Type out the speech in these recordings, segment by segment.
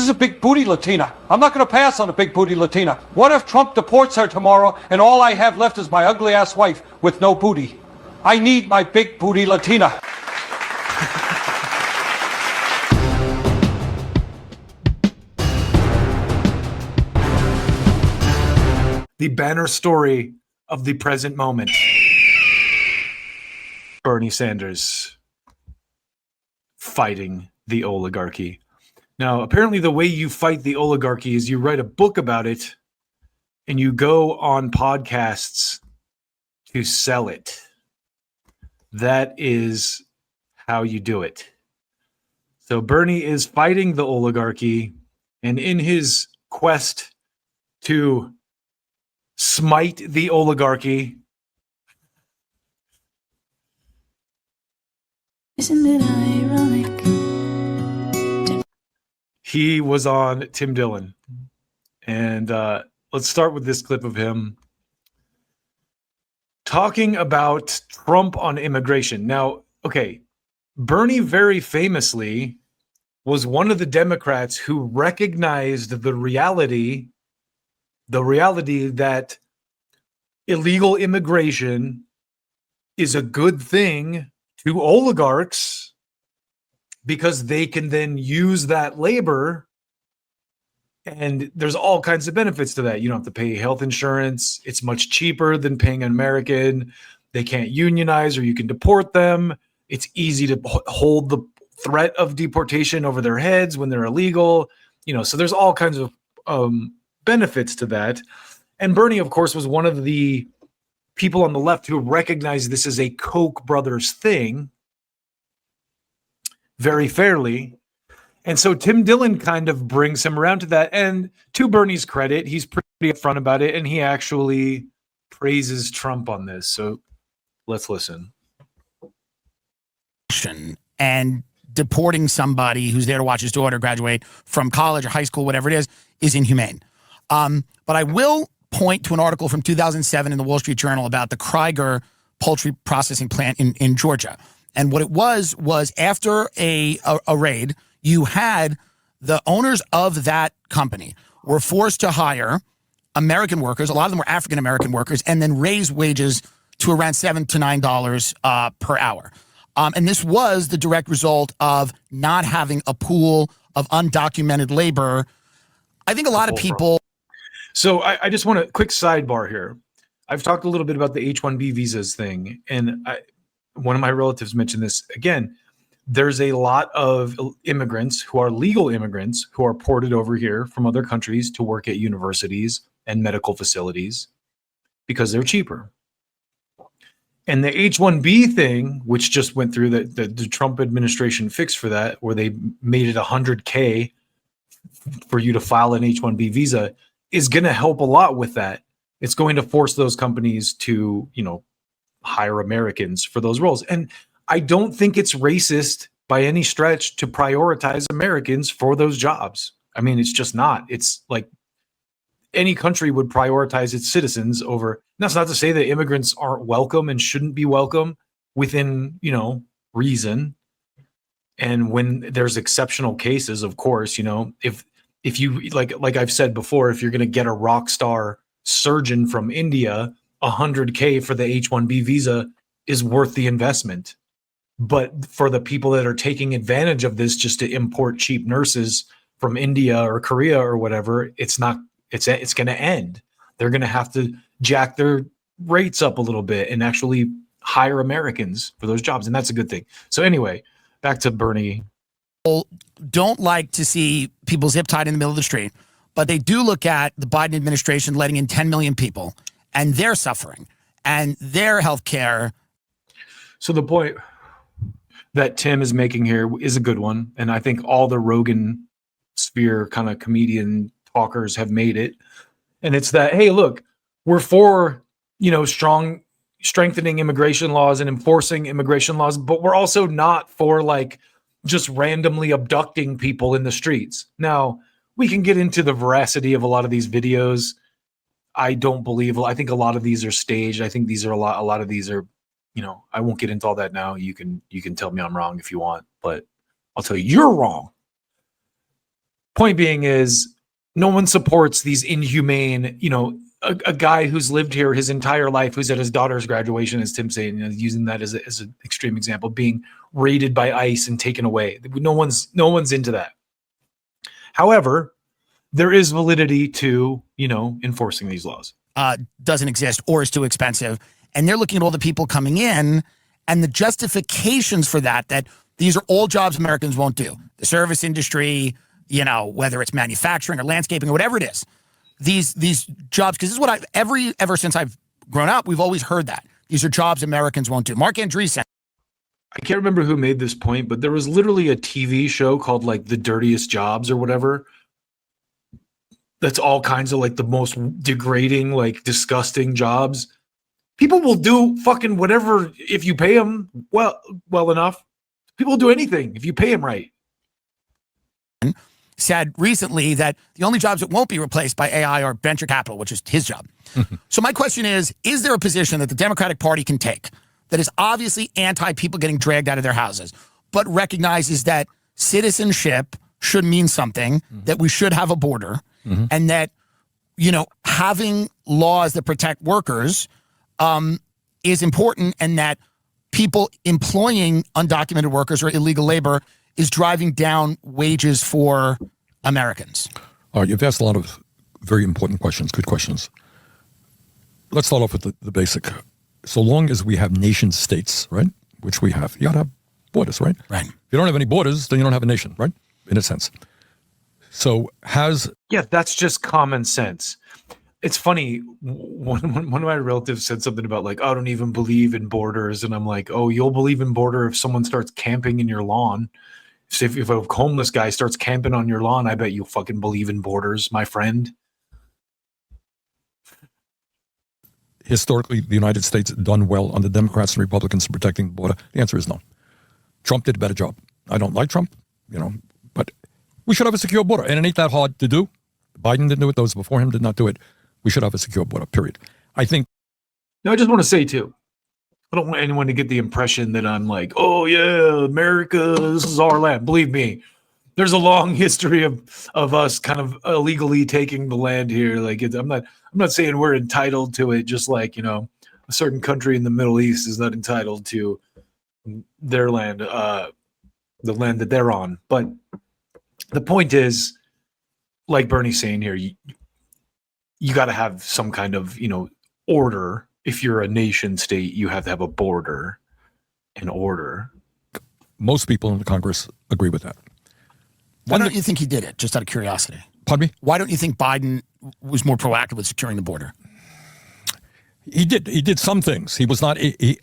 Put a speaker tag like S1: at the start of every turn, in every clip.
S1: is a big booty Latina. I'm not going to pass on a big booty Latina. What if Trump deports her tomorrow and all I have left is my ugly ass wife with no booty? I need my big booty Latina.
S2: The banner story of the present moment. Bernie Sanders fighting the oligarchy. Now, apparently the way you fight the oligarchy is you write a book about it and you go on podcasts to sell it. That is how you do it. So Bernie is fighting the oligarchy, and in his quest to smite the oligarchy,
S3: isn't it ironic?
S2: he was on Tim Dillon. And let's start with this clip of him talking about Trump on immigration. Now, okay, Bernie very famously was one of the Democrats who recognized the reality that illegal immigration is a good thing to oligarchs because they can then use that labor, and there's all kinds of benefits to that. You don't have to pay health insurance. It's much cheaper than paying an American. They can't unionize, or you can deport them. It's easy to hold the threat of deportation over their heads when they're illegal. So there's all kinds of benefits to that. And Bernie, of course, was one of the people on the left who recognized this as a Koch brothers thing very fairly. And so Tim Dillon kind of brings him around to that. And to Bernie's credit, he's pretty upfront about it, and he actually praises Trump on this. So let's listen.
S4: And deporting somebody who's there to watch his daughter graduate from college or high school, whatever it is inhumane. But I will point to an article from 2007 in the Wall Street Journal about the Krieger poultry processing plant in Georgia. And what it was after a raid, you had the owners of that company were forced to hire American workers. A lot of them were African-American workers, and then raise wages to around $7 to $9 per hour. And this was the direct result of not having a pool of undocumented labor. I think a lot of people.
S2: So I just want a quick sidebar here. I've talked a little bit about the H-1B visas thing, and one of my relatives mentioned this again. There's a lot of immigrants who are legal immigrants who are ported over here from other countries to work at universities and medical facilities because they're cheaper. And the H-1B thing, which just went through the Trump administration fixed for that, where they made it $100K for you to file an H-1B visa, is going to help a lot with that. It's going to force those companies to, hire Americans for those roles. And I don't think it's racist by any stretch to prioritize Americans for those jobs. I mean, it's just not. It's like any country would prioritize its citizens over. That's not to say that immigrants aren't welcome and shouldn't be welcome within, reason. And when there's exceptional cases, of course, if you like I've said before, if you're going to get a rock star surgeon from India, $100K for the H-1B visa is worth the investment. But for the people that are taking advantage of this just to import cheap nurses from India or Korea or whatever, it's not. It's going to end. They're going to have to jack their rates up a little bit and actually hire Americans for those jobs, and that's a good thing. So anyway, back to Bernie.
S4: Don't like to see people zip tied in the middle of the street, but they do look at the Biden administration letting in 10 million people, and they're suffering, and their health care.
S2: So the point that Tim is making here is a good one, and I think all the Rogan sphere kind of comedian talkers have made it. And it's that, hey, look, we're for, strengthening immigration laws and enforcing immigration laws, but we're also not for just randomly abducting people in the streets. Now, we can get into the veracity of a lot of these videos. I think a lot of these are staged. I think a lot of these are, I won't get into all that now. You can tell me I'm wrong if you want, but I'll tell you you're wrong. point being is no one supports these inhumane, a guy who's lived here his entire life, who's at his daughter's graduation, as Tim's saying, using that as an extreme example, being raided by ICE and taken away. No one's into that. However, there is validity to, enforcing these laws.
S4: Doesn't exist or is too expensive. And they're looking at all the people coming in and the justifications for that these are all jobs Americans won't do. The service industry, whether it's manufacturing or landscaping or whatever it is. These jobs, because this is what ever since I've grown up, we've always heard that. These are jobs Americans won't do. Mark Andreessen.
S2: I can't remember who made this point, but there was literally a TV show called like The Dirtiest Jobs or whatever. That's all kinds of like the most degrading, like disgusting jobs. People will do fucking whatever if you pay them well enough. People will do anything if you pay them right.
S4: Said recently that the only jobs that won't be replaced by AI are venture capital, which is his job. So my question is there a position that the Democratic Party can take that is obviously anti-people getting dragged out of their houses, but recognizes that citizenship should mean something, that we should have a border, and that, having laws that protect workers is important, and that people employing undocumented workers or illegal labor is driving down wages for Americans?
S5: You've asked a lot of very important questions, good questions. Let's start off with the basic. So long as we have nation states, right, which we have, you got to have borders, right?
S4: Right.
S5: If you don't have any borders, then you don't have a nation, right, in a sense. So
S2: that's just common sense. It's funny, one of my relatives said something about like, I don't even believe in borders. And I'm like, oh, you'll believe in border if someone starts camping in your lawn. So if a homeless guy starts camping on your lawn, I bet you fucking believe in borders, my friend.
S5: Historically, the United States done well on the Democrats and Republicans in protecting the border? The answer is no. Trump did a better job. I don't like Trump, but we should have a secure border. And it ain't that hard to do. Biden didn't do it. Those before him did not do it. We should have a secure border, period. I think.
S2: No, I just want to say, too, I don't want anyone to get the impression that I'm like, oh, yeah, America, this is our land. Believe me, there's a long history of us kind of illegally taking the land here. Like, I'm not saying we're entitled to it, just like, a certain country in the Middle East is not entitled to their land, the land that they're on. But the point is, like Bernie's saying here, you got to have some kind of, order. If you're a nation state, you have to have a border and order.
S5: Most people in the Congress agree with that.
S4: Why don't you think he did it, just out of curiosity?
S5: Pardon me?
S4: Why don't you think Biden was more proactive with securing the border?
S5: He did some things. He was not,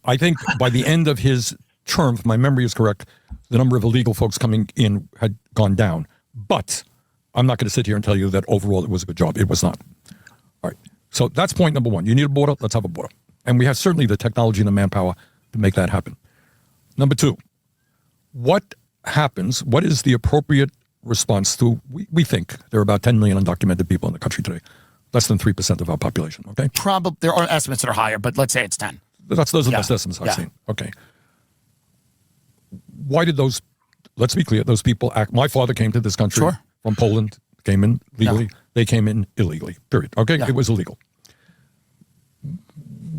S5: I think by the end of his term, if my memory is correct, the number of illegal folks coming in had gone down. But I'm not going to sit here and tell you that overall it was a good job. It was not. All right. So that's point number one. You need a border. Let's have a border. And we have certainly the technology and the manpower to make that happen. Number two, what happens? What is the appropriate response to, we think there are about 10 million undocumented people in the country today. Less than 3% of our population, okay?
S4: Probably, there are estimates that are higher, but let's say it's 10.
S5: Those are the best estimates I've seen. Okay. Why did let's be clear, those people act, my father came to this country from Poland, came in legally. Yeah. They came in illegally, period. Okay, it was illegal.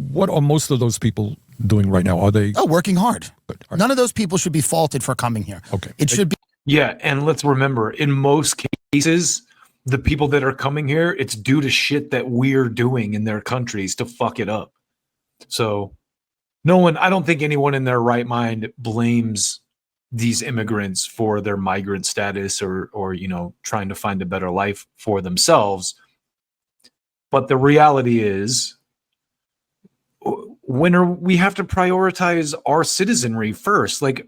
S5: What are most of those people doing right now? Are they? Oh,
S4: working hard. Right. None of those people should be faulted for coming here.
S5: Okay.
S4: It should be.
S2: Yeah, and let's remember, in most cases, the people that are coming here, it's due to shit that we're doing in their countries to fuck it up. So I don't think anyone in their right mind blames these immigrants for their migrant status or trying to find a better life for themselves. But the reality is, we have to prioritize our citizenry first. Like,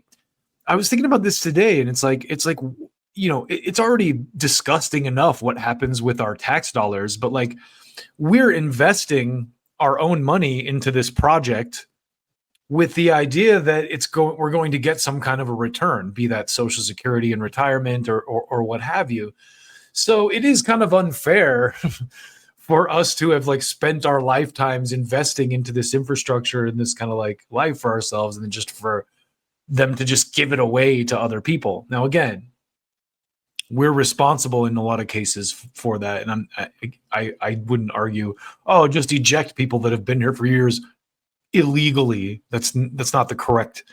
S2: I was thinking about this today, and it's like it's already disgusting enough what happens with our tax dollars, but like, we're investing our own money into this project with the idea that we're going to get some kind of a return, be that Social Security and retirement or what have you. So it is kind of unfair for us to have like spent our lifetimes investing into this infrastructure and this kind of like life for ourselves, and then just for them to just give it away to other people. Now, again, we're responsible in a lot of cases for that. And I wouldn't argue, oh, just eject people that have been here for years illegally. That's not the correct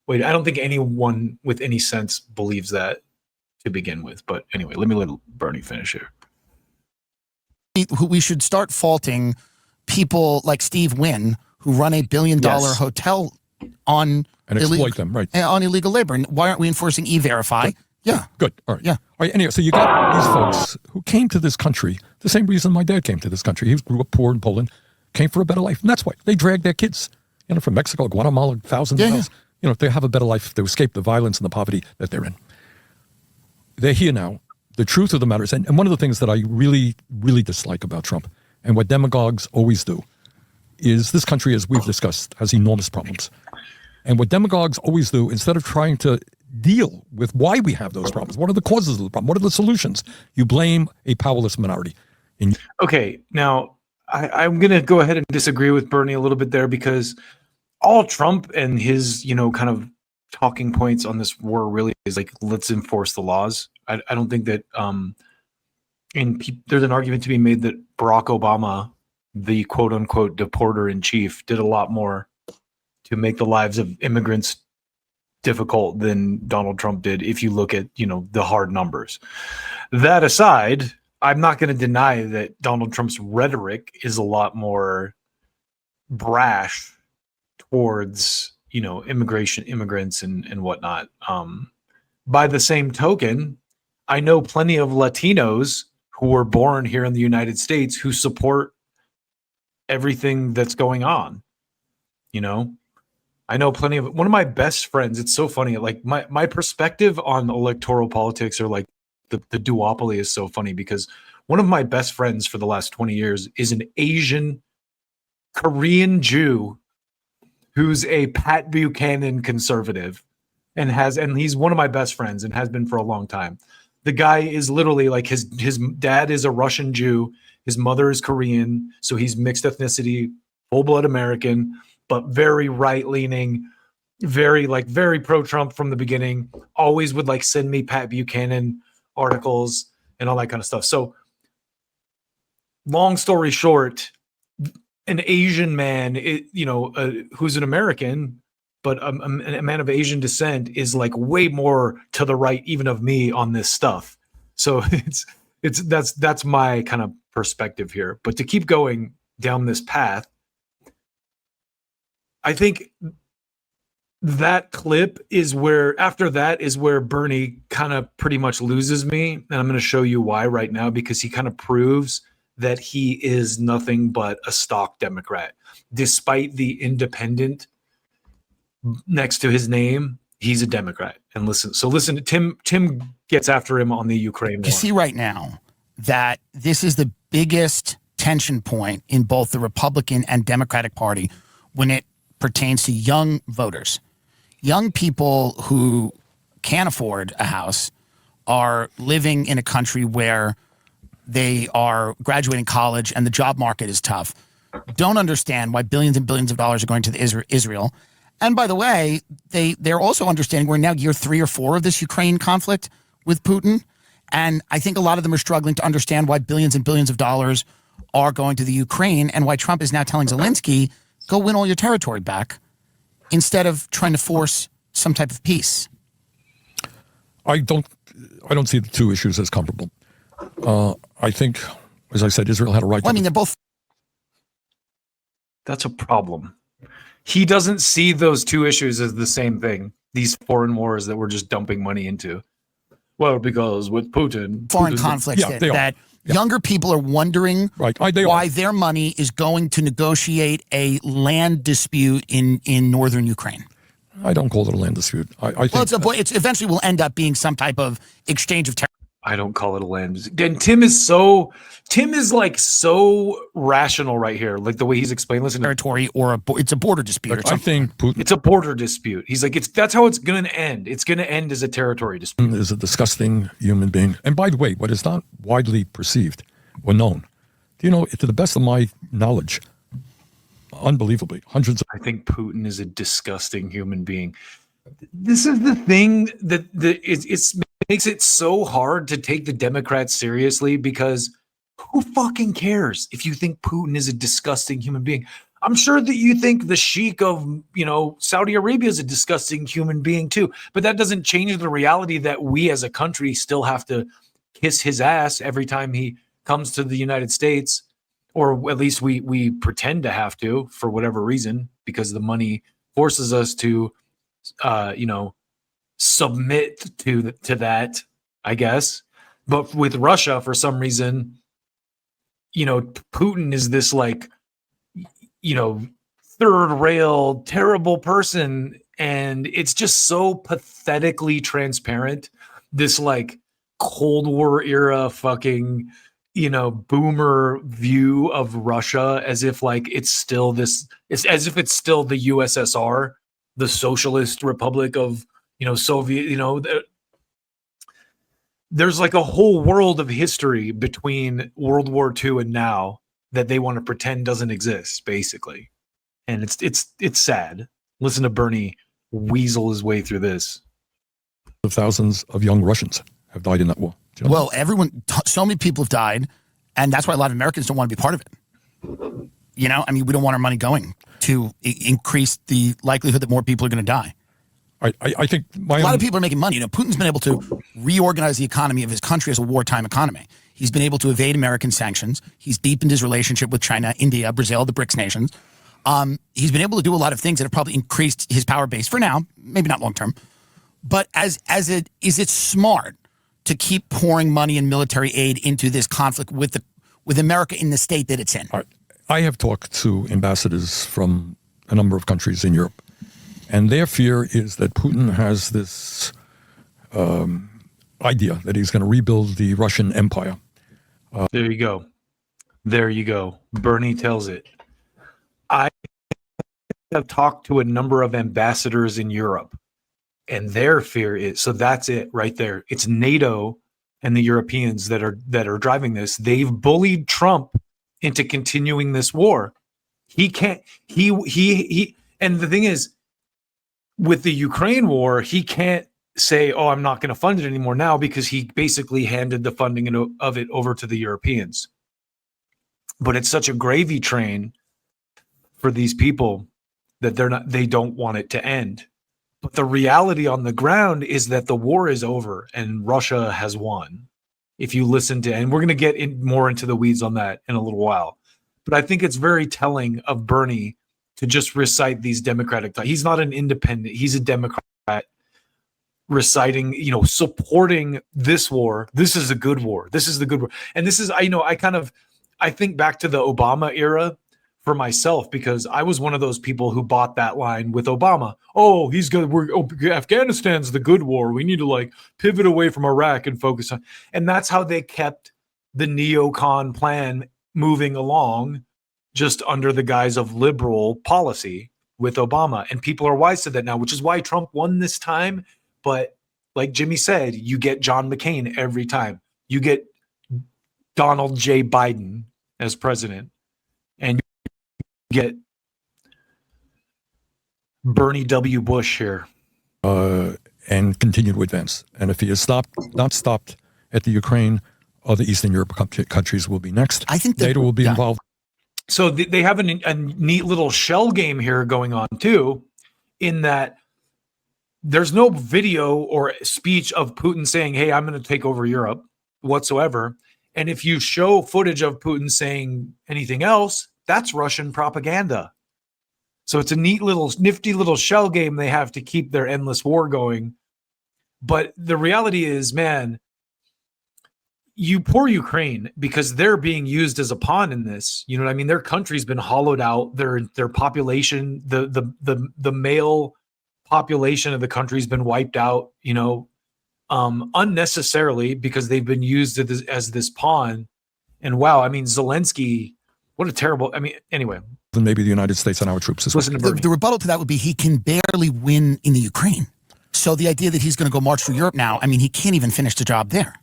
S2: way. I don't think anyone with any sense believes that to begin with. But anyway, let me let Bernie finish here.
S4: We should start faulting people like Steve Wynn, who run a $1 billion hotel on
S5: And exploit them, right?
S4: On illegal labor. And why aren't we enforcing E-Verify? Yeah.
S5: Good. All right.
S4: Yeah.
S5: All right. Anyway, so you got these folks who came to this country the same reason my dad came to this country. He grew up poor in Poland, came for a better life. And that's why they dragged their kids, from Mexico, Guatemala, thousands of miles. They have a better life. They escape the violence and the poverty that they're in. They're here now. The truth of the matter is, and one of the things that I really, really dislike about Trump and what demagogues always do is this country, as we've discussed, has enormous problems. And what demagogues always do, instead of trying to deal with why we have those problems, what are the causes of the problem, what are the solutions, you blame a powerless minority.
S2: Okay, now I'm going to go ahead and disagree with Bernie a little bit there, because all Trump and his, kind of talking points on this war really is like, let's enforce the laws. I don't think that there's an argument to be made that Barack Obama, the quote unquote deporter in chief, did a lot more to make the lives of immigrants difficult than Donald Trump did, if you look at, the hard numbers. That aside, I'm not going to deny that Donald Trump's rhetoric is a lot more brash towards, immigrants and whatnot. By the same token, I know plenty of Latinos who were born here in the United States who support everything that's going on. I know plenty of, one of my best friends, it's so funny, like my perspective on electoral politics, or like the duopoly, is so funny, because one of my best friends for the last 20 years is an Asian Korean Jew who's a Pat Buchanan conservative, and he's one of my best friends and has been for a long time. The guy is literally like, his dad is a Russian Jew, his mother is Korean, so he's mixed ethnicity, full-blood American, but very right-leaning, very pro-Trump from the beginning, always would like send me Pat Buchanan articles and all that kind of stuff. So long story short, an Asian man, who's an American, but a man of Asian descent, is like way more to the right even of me on this stuff. So that's my kind of perspective here. But to keep going down this path, I think that clip is where, after that is where Bernie kind of pretty much loses me. And I'm going to show you why right now, because he kind of proves that he is nothing but a stock Democrat. Despite the independent next to his name, he's a Democrat. And listen, Tim gets after him on the Ukraine war.
S4: You see right now that this is the biggest tension point in both the Republican and Democratic Party when it pertains to young voters. Young people who can't afford a house, are living in a country where they are graduating college and the job market is tough, don't understand why billions and billions of dollars are going to Israel. And by the way, they're also understanding we're now year 3 or 4 of this Ukraine conflict with Putin. And I think a lot of them are struggling to understand why billions and billions of dollars are going to the Ukraine, and why Trump is now telling Zelensky, go win all your territory back, instead of trying to force some type of peace.
S5: I don't see the two issues as comparable. I think, as I said, Israel had a right to...
S4: I mean, they're both...
S2: That's a problem. He doesn't see those two issues as the same thing. These foreign wars that we're just dumping money into. Well, because with Putin...
S4: Foreign conflicts that younger people are wondering why their money is going to negotiate a land dispute in northern Ukraine.
S5: I don't call it a land dispute. I think
S4: it's eventually will end up being some type of exchange of territory.
S2: I don't call it a land dispute. And Tim is like so rational right here, like the way he's explained. Listen,
S4: territory or it's a border dispute.
S5: I think Putin,
S2: it's a border dispute. He's like, that's how it's going to end. It's going to end as a territory dispute.
S5: Is a disgusting human being. And by the way, what is not widely perceived or known, do you know, to the best of my knowledge, unbelievably, hundreds of...
S2: I think Putin is a disgusting human being. This is the thing that it's makes it so hard to take the Democrats seriously because who fucking cares if you think Putin is a disgusting human being? I'm sure that you think the sheik of, Saudi Arabia is a disgusting human being too, but that doesn't change the reality that we as a country still have to kiss his ass every time he comes to the United States, or at least we pretend to have to for whatever reason, because the money forces us to, submit to that, I guess. But with Russia, for some reason, Putin is this third rail, terrible person. And it's just so pathetically transparent. This Cold War era fucking, boomer view of Russia as if it's still it's as if it's still the USSR, the Socialist Republic of, Soviet, there's a whole world of history between World War II and now that they want to pretend doesn't exist, basically. And it's sad. Listen to Bernie weasel his way through this.
S5: Thousands of young Russians have died in that war.
S4: Well, so many people have died, and that's why a lot of Americans don't want to be part of it. We don't want our money going to increase the likelihood that more people are going to die.
S5: I think
S4: a lot of people are making money. Putin's been able to reorganize the economy of his country as a wartime economy. He's been able to evade American sanctions. He's deepened his relationship with China, India, Brazil, the BRICS nations. He's been able to do a lot of things that have probably increased his power base for now, maybe not long term. But is it smart to keep pouring money and military aid into this conflict with America in the state that it's in?
S5: I have talked to ambassadors from a number of countries in Europe, and their fear is that Putin has this idea that he's going to rebuild the Russian Empire.
S2: There you go. Bernie tells it. I have talked to a number of ambassadors in Europe, and their fear is, so that's it right there. It's NATO and the Europeans that are driving this. They've bullied Trump into continuing this war. He can't, and the thing is, with the Ukraine war, he can't say, oh, I'm not going to fund it anymore now, because he basically handed the funding of it over to the Europeans. But it's such a gravy train for these people that they don't want it to end. But the reality on the ground is that the war is over and Russia has won. If you listen to, and we're going to get more into the weeds on that in a little while. But I think it's very telling of Bernie to just recite these Democratic. He's not an independent. He's a Democrat reciting, supporting this war. This is a good war. This is the good war. And this is, I think back to the Obama era for myself, because I was one of those people who bought that line with Obama. Oh, he's good. Afghanistan's the good war. We need to pivot away from Iraq and focus on. And that's how they kept the neocon plan moving along, just under the guise of liberal policy with Obama. And people are wise to that now, which is why Trump won this time. But like Jimmy said, you get John McCain every time. You get Donald J. Biden as president, and you get Bernie W. Bush here.
S5: And continue to advance. And if he is not stopped at the Ukraine, other Eastern Europe countries will be next.
S4: I think
S5: NATO will be involved.
S2: So they have a neat little shell game here going on too, in that there's no video or speech of Putin saying, hey, I'm going to take over Europe whatsoever. And if you show footage of Putin saying anything else, that's Russian propaganda. So it's a nifty little shell game they have to keep their endless war going. But the reality is, man, you poor Ukraine, because they're being used as a pawn in this. You know what I mean? Their country's been hollowed out. Their population, the male population of the country's been wiped out, unnecessarily, because they've been used as this pawn. And wow, I mean, Zelensky, what a terrible, anyway.
S5: Then maybe the United States and our troops as well.
S4: The rebuttal to that would be he can barely win in the Ukraine. So the idea that he's going to go march through Europe now, he can't even finish the job there.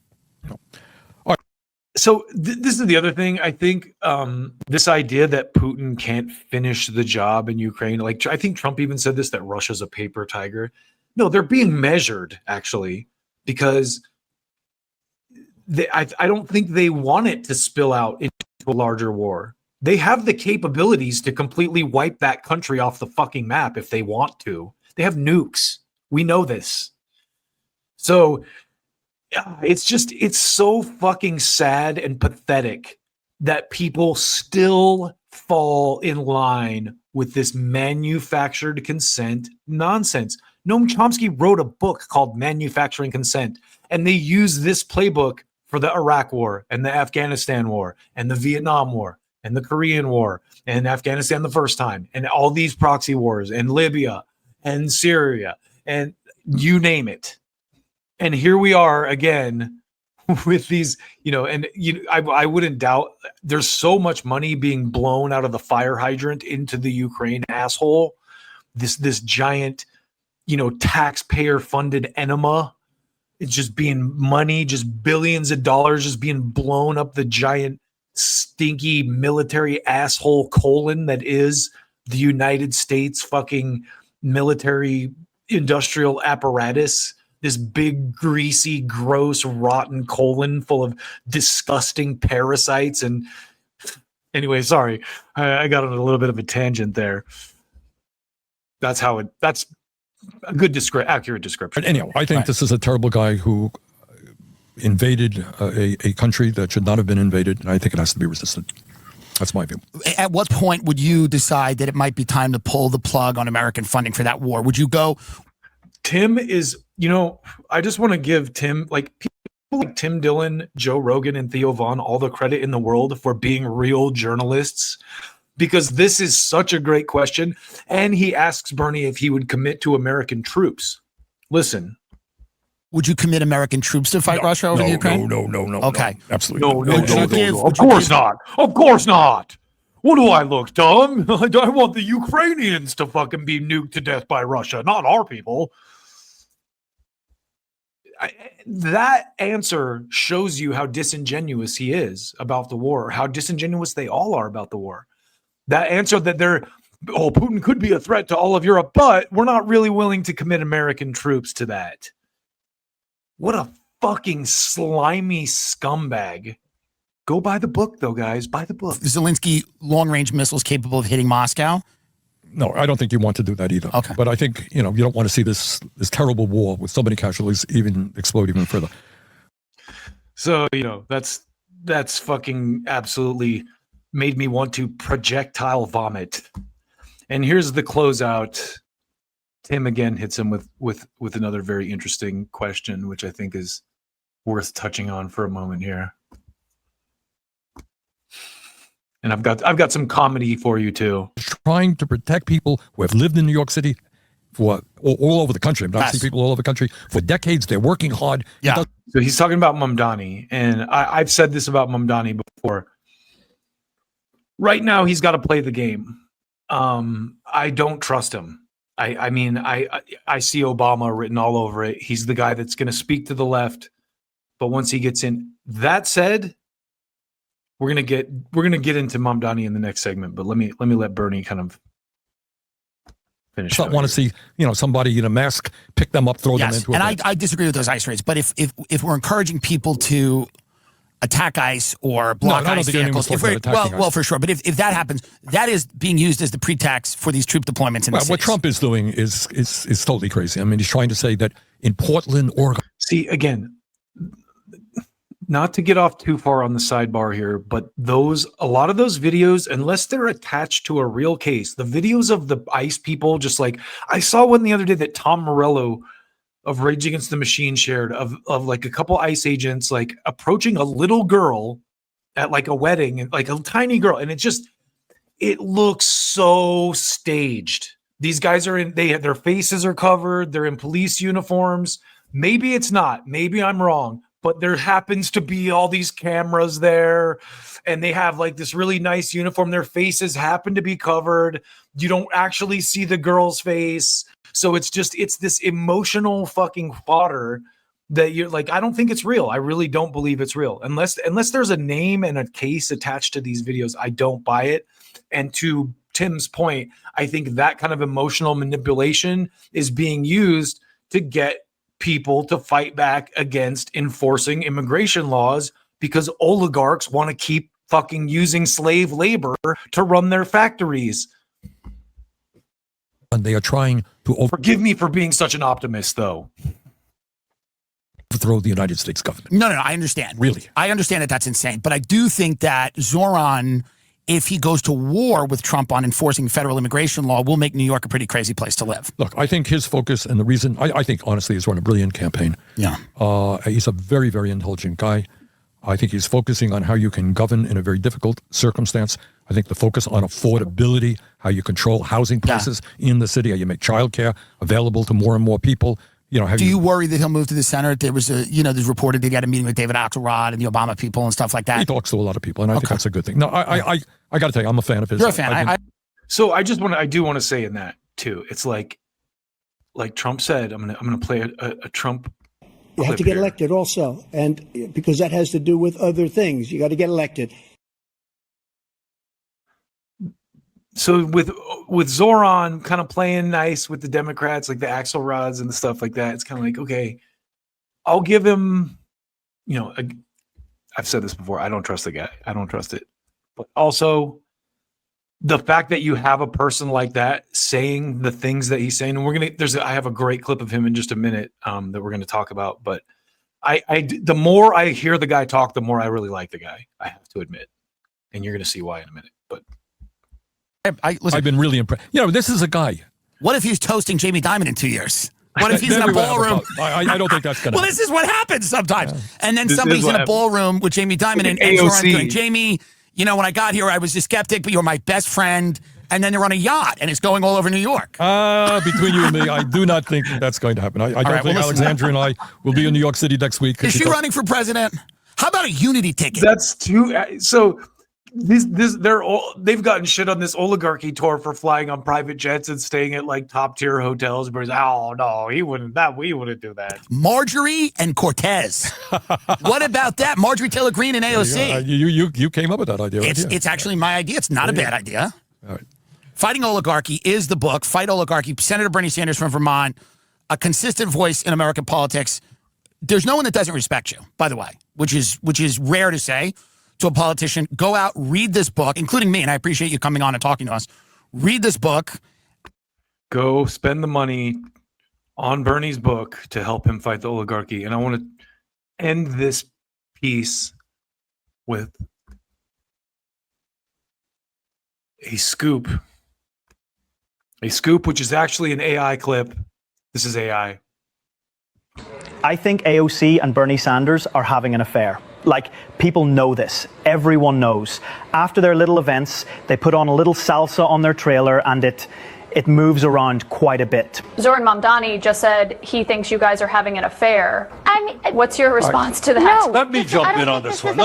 S5: No.
S2: So this is the other thing. I think this idea that Putin can't finish the job in Ukraine, I think Trump even said this, that Russia's a paper tiger. No, they're being measured, actually, because I don't think they want it to spill out into a larger war. They have the capabilities to completely wipe that country off the fucking map if they want to. They have nukes. We know this. So yeah, it's so fucking sad and pathetic that people still fall in line with this manufactured consent nonsense. Noam Chomsky wrote a book called Manufacturing Consent, and they use this playbook for the Iraq War and the Afghanistan War and the Vietnam War and the Korean War and Afghanistan the first time and all these proxy wars and Libya and Syria and you name it. And here we are again with these, I wouldn't doubt there's so much money being blown out of the fire hydrant into the Ukraine asshole. This giant, taxpayer funded enema. It's just being money, just billions of dollars just being blown up the giant stinky military asshole colon that is the United States fucking military industrial apparatus. This big, greasy, gross, rotten colon full of disgusting parasites. And anyway, sorry, I got on a little bit of a tangent there. That's a good, accurate description.
S5: But anyhow, I think this is a terrible guy who invaded a country that should not have been invaded, and I think it has to be resisted. That's my view.
S4: At what point would you decide that it might be time to pull the plug on American funding for that war? Would you go?
S2: Tim is, I just want to give Tim, people like Tim Dillon, Joe Rogan, and Theo Vaughn all the credit in the world for being real journalists, because this is such a great question. And he asks Bernie if he would commit to American troops. Listen.
S4: Would you commit American troops to fight Russia over the Ukraine?
S5: No.
S4: Okay.
S5: No, absolutely.
S2: No. Of course not. Of course not. What do I look, dumb? I want the Ukrainians to fucking be nuked to death by Russia, not our people. That answer shows you how disingenuous he is about the war, how disingenuous they all are about the war. That answer that Putin could be a threat to all of Europe, but we're not really willing to commit American troops to that. What a fucking slimy scumbag. Go buy the book, though, guys. Buy the book.
S4: Zelensky long-range missiles capable of hitting Moscow?
S5: No, I don't think you want to do that either.
S4: Okay.
S5: But I think, you don't want to see this terrible war with so many casualties even explode even further.
S2: So, that's fucking absolutely made me want to projectile vomit. And here's the closeout. Tim again hits him with another very interesting question, which I think is worth touching on for a moment here. And I've got some comedy for you too.
S5: Trying to protect people who have lived in New York City for all over the country. I've seen people all over the country for decades. They're working hard.
S4: Yeah.
S2: So he's talking about Mamdani, and I've said this about Mamdani before. Right now, he's got to play the game. I don't trust him. I mean, I see Obama written all over it. He's the guy that's going to speak to the left, but once he gets in, that said, we're gonna get into Mamdani in the next segment. But let me let Bernie kind of finish.
S5: I want to see somebody in a mask pick them up, throw them into.
S4: And I disagree with those ICE raids. But if we're encouraging people to attack ICE or block ICE vehicles, well, for sure. But if that happens, that is being used as the pretext for these troop deployments in the cities.
S5: What Trump is doing is totally crazy. I mean, he's trying to say that in Portland, Oregon.
S2: See, again, not to get off too far on the sidebar here, but a lot of those videos, unless they're attached to a real case, the videos of the ICE people, just like I saw one the other day that Tom Morello of Rage Against the Machine shared of like a couple ICE agents like approaching a little girl at like a wedding, and like a tiny girl, and it looks so staged. These guys are their faces are covered, they're in police uniforms. Maybe it's not, maybe I'm wrong, but there happens to be all these cameras there, and they have like this really nice uniform. Their faces happen to be covered. You don't actually see the girl's face. So it's this emotional fucking fodder that you're like, I don't think it's real. I really don't believe it's real. Unless there's a name and a case attached to these videos, I don't buy it. And to Tim's point, I think that kind of emotional manipulation is being used to get people to fight back against enforcing immigration laws because oligarchs want to keep fucking using slave labor to run their factories.
S5: And they are trying to
S2: Forgive me for being such an optimist, though.
S5: overthrow the United States government.
S4: No, I understand.
S5: Really?
S4: I understand that that's insane. But I do think that Zoran, if he goes to war with Trump on enforcing federal immigration law, will make New York a pretty crazy place to live.
S5: Look, I think his focus and the reason, I think, honestly, he's run a brilliant campaign.
S4: Yeah.
S5: He's a very, very intelligent guy. I think he's focusing on how you can govern in a very difficult circumstance. I think the focus on affordability, how you control housing prices in the city, how you make childcare available to more and more people. You know,
S4: do you worry that he'll move to the center? There was there's reported he had a meeting with David Axelrod and the Obama people and stuff like that.
S5: He talks to a lot of people, and I think that's a good thing. No, I got to tell you, I'm a fan of his.
S4: You're a fan.
S2: So I do want to say in that too. It's like Trump said, I'm gonna play a Trump.
S6: You have to get elected also, and because that has to do with other things. You got to get elected.
S2: So with Zoran kind of playing nice with the Democrats, like the Axelrods and the stuff like that, it's kind of like, okay, I'll give him, I've said this before, I don't trust the guy. I don't trust it. But also the fact that you have a person like that saying the things that he's saying, and I have a great clip of him in just a minute that we're going to talk about. But the more I hear the guy talk, the more I really like the guy, I have to admit. And you're going to see why in a minute. But
S4: listen,
S5: I've been really impressed. This is a guy.
S4: What if he's toasting Jamie Dimon in 2 years? What if he's in a ballroom?
S5: I don't think that's going to
S4: Well, this is what happens sometimes. Yeah. And then somebody's in a ballroom with Jamie Dimon and Zoran going, Jamie, when I got here, I was a skeptic, but you're my best friend. And then they're on a yacht, and it's going all over New York.
S5: Between you and me, I do not think that's going to happen. I don't think Alexandra and I will be in New York City next week.
S4: Is she running for president? How about a unity ticket?
S2: That's too... So... They've gotten shit on this oligarchy tour for flying on private jets and staying at like top tier hotels. But oh no, we wouldn't do that.
S4: Marjorie and Cortez. What about that? Marjorie Taylor Greene and AOC.
S5: You came up with that idea.
S4: It's actually my idea. It's not a bad idea.
S5: All right.
S4: Fighting Oligarchy is the book. Fight Oligarchy. Senator Bernie Sanders from Vermont, a consistent voice in American politics. There's no one that doesn't respect you, by the way, which is rare to say to a politician. Go out, read this book, including me, and I appreciate you coming on and talking to us. Read this book.
S2: Go spend the money on Bernie's book to help him fight the oligarchy. And I want to end this piece with a scoop, which is actually an AI clip. This is AI.
S7: I think AOC and Bernie Sanders are having an affair. Like, people know this. Everyone knows. After their little events, they put on a little salsa on their trailer, and it moves around quite a bit.
S8: Zoran Mamdani just said he thinks you guys are having an affair. What's your response to that?
S1: No, let me jump in on this one.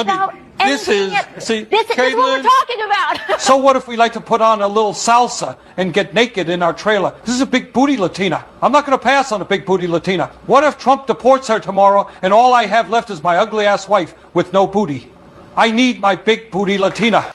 S1: This is what
S8: we're talking about.
S1: So what if we like to put on a little salsa and get naked in our trailer? This is a big booty Latina. I'm not going to pass on a big booty Latina. What if Trump deports her tomorrow and all I have left is my ugly ass wife with no booty? I need my big booty Latina.